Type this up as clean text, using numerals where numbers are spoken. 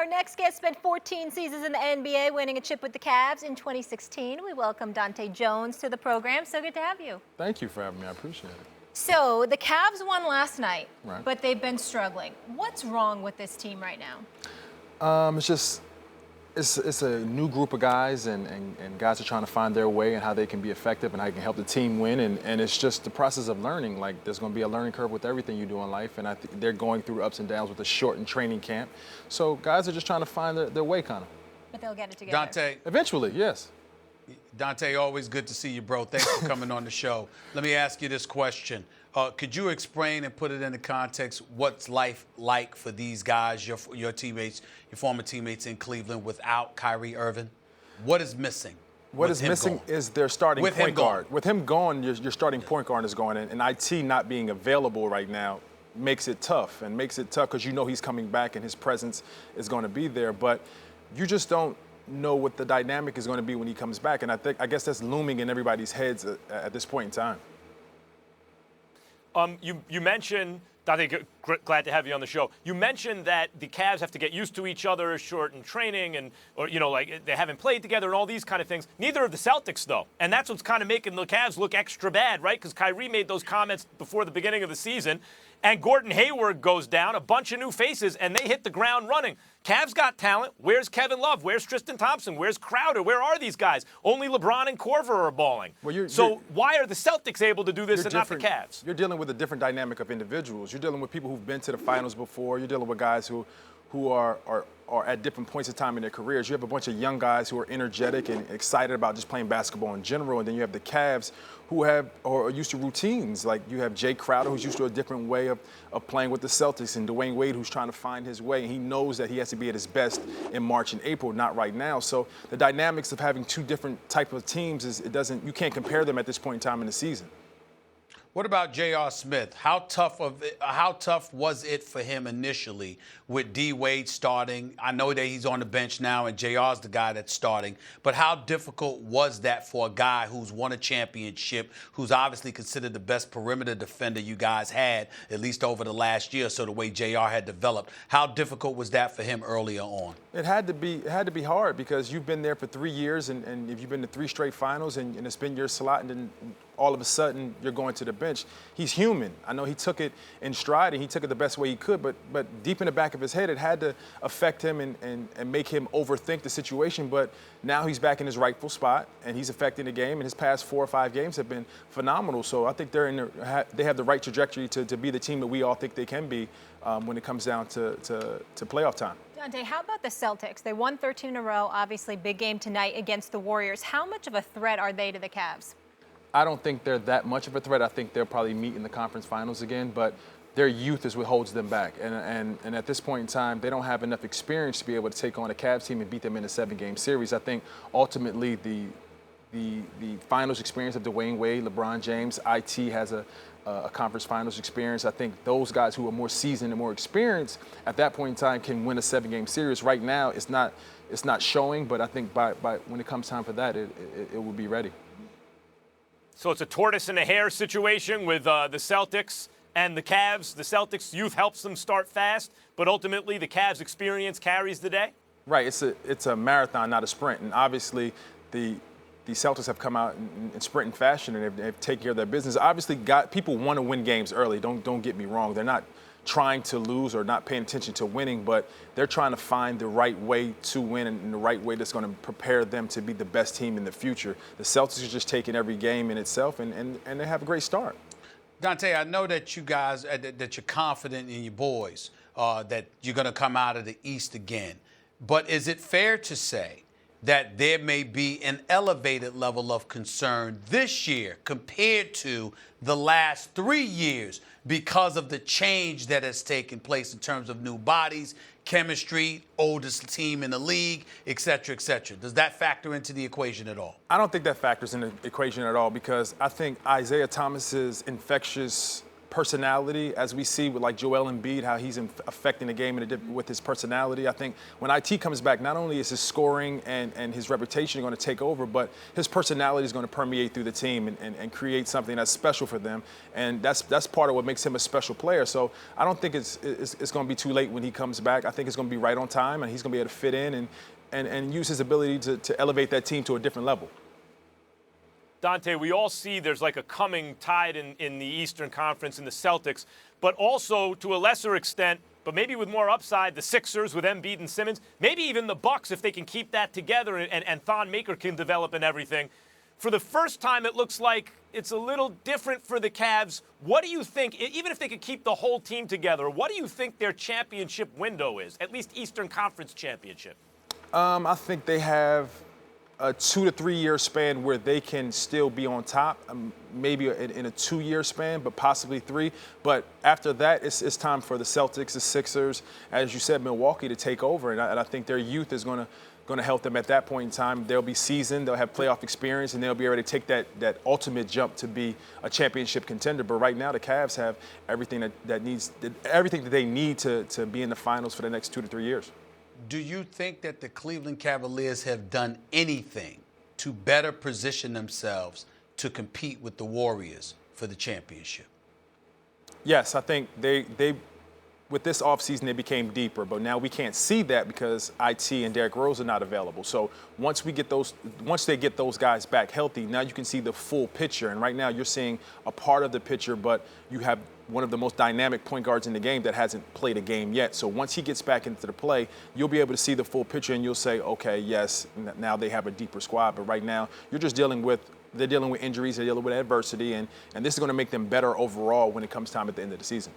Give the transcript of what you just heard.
Our next guest spent 14 seasons in the NBA, winning a chip with the Cavs in 2016. We welcome Dahntay Jones to the program. So good to have you. Thank you for having me. I appreciate it. So the Cavs won last night, Right. but they've been struggling. What's wrong with this team right now? It's a new group of guys, and guys are trying to find their way and how they can be effective and how they can help the team win. And it's just the process of learning. Like, there's going to be a learning curve with everything you do in life, and I think they're going through ups and downs with a shortened training camp. So guys are just trying to find their way, kind of. But they'll get it together. Dahntay. Eventually, yes. Dahntay, always good to see you, bro. Thanks for coming on the show. Let me ask you this question. Could you explain and put it into context what's life like for these guys, your teammates, your former teammates in Cleveland without Kyrie Irving? What is missing? What is missing is their starting point guard. With him gone, your starting point guard is gone. And IT not being available right now makes it tough. And makes it tough because you know he's coming back and his presence is going to be there. But you just don't know what the dynamic is going to be when he comes back. And I guess that's looming in everybody's heads at this point in time. You mentioned, Dahntay, glad to have you on the show. You mentioned that the Cavs have to get used to each other, short in training, or like they haven't played together and all these kind of things. Neither of the Celtics, though. And that's what's kind of making the Cavs look extra bad, right? Because Kyrie made those comments before the beginning of the season. And Gordon Hayward goes down, a bunch of new faces, and they hit the ground running. Cavs got talent. Where's Kevin Love? Where's Tristan Thompson? Where's Crowder? Where are these guys? Only LeBron and Korver are balling. So why are the Celtics able to do this and not the Cavs? You're dealing with a different dynamic of individuals. You're dealing with people who've been to the finals before. You're dealing with guys who are at different points in time in their careers. You have a bunch of young guys who are energetic and excited about just playing basketball in general. And then you have the Cavs who are used to routines. Like, you have Jay Crowder, who's used to a different way of playing with the Celtics, and Dwayne Wade, who's trying to find his way. And he knows that he has to be at his best in March and April, not right now. So the dynamics of having two different types of teams you can't compare them at this point in time in the season. What about J.R. Smith? How tough was it for him initially with D. Wade starting? I know that he's on the bench now and J.R.'s the guy that's starting, but how difficult was that for a guy who's won a championship, who's obviously considered the best perimeter defender you guys had, at least over the last year, so the way J.R. had developed? How difficult was that for him earlier on? It had to be hard because you've been there for 3 years, and if you've been to 3 straight finals and it's been your slot, and then all of a sudden you're going to the bench. He's human. I know he took it in stride and he took it the best way he could, but deep in the back of his head, it had to affect him and make him overthink the situation. But now he's back in his rightful spot and he's affecting the game, and his past 4 or 5 games have been phenomenal. So I think they have the right trajectory to be the team that we all think they can be when it comes down to playoff time. Dahntay, how about the Celtics? They won 13 in a row, obviously big game tonight against the Warriors. How much of a threat are they to the Cavs? I don't think they're that much of a threat. I think they'll probably meet in the conference finals again, but their youth is what holds them back. And at this point in time, they don't have enough experience to be able to take on a Cavs team and beat them in a 7-game series. I think ultimately the finals experience of Dwayne Wade, LeBron James, IT has a conference finals experience. I think those guys who are more seasoned and more experienced at that point in time can win a 7-game series. Right now, it's not showing, but I think by when it comes time for that, it will be ready. So it's a tortoise and a hare situation with the Celtics and the Cavs. The Celtics' youth helps them start fast, but ultimately the Cavs' experience carries the day? Right. It's a marathon, not a sprint. And obviously the Celtics have come out in sprinting fashion and they've taken care of their business. Obviously, people want to win games early. Don't get me wrong. They're not trying to lose or not paying attention to winning, but they're trying to find the right way to win and the right way that's going to prepare them to be the best team in the future. The Celtics are just taking every game in itself, and they have a great start. Dahntay, I know that you guys, that you're confident in your boys, that you're going to come out of the East again. But is it fair to say that there may be an elevated level of concern this year compared to the last 3 years because of the change that has taken place in terms of new bodies, chemistry, oldest team in the league, et cetera, et cetera? Does that factor into the equation at all? I don't think that factors in the equation at all because I think Isaiah Thomas's infectious personality, as we see with like Joel Embiid, how he's affecting the game with his personality. I think when IT comes back, not only is his scoring and his reputation going to take over, but his personality is going to permeate through the team and create something that's special for them. And that's part of what makes him a special player. So I don't think it's going to be too late when he comes back. I think it's going to be right on time, and he's going to be able to fit in and use his ability to elevate that team to a different level. Dahntay, we all see there's like a coming tide in the Eastern Conference in the Celtics, but also to a lesser extent, but maybe with more upside, the Sixers with Embiid and Simmons, maybe even the Bucks if they can keep that together and Thon Maker can develop and everything. For the first time, it looks like it's a little different for the Cavs. What do you think, even if they could keep the whole team together, what do you think their championship window is, at least Eastern Conference championship? I think they have a 2 to 3 year span where they can still be on top, maybe in a 2 year span, but possibly 3. But after that, it's time for the Celtics, the Sixers, as you said, Milwaukee to take over. And I think their youth is going to help them at that point in time. They'll be seasoned, they'll have playoff experience, and they'll be able to take that ultimate jump to be a championship contender. But right now, the Cavs have everything that they need to be in the finals for the next 2 to 3 years. Do you think that the Cleveland Cavaliers have done anything to better position themselves to compete with the Warriors for the championship? Yes, I think they with this offseason they became deeper, but now we can't see that because IT and Derrick Rose are not available. So once they get those guys back healthy, now you can see the full picture. And right now you're seeing a part of the picture, but you have one of the most dynamic point guards in the game that hasn't played a game yet. So once he gets back into the play, you'll be able to see the full picture and you'll say, okay, yes, now they have a deeper squad. But right now you're just they're dealing with injuries, they're dealing with adversity, and this is going to make them better overall when it comes time at the end of the season.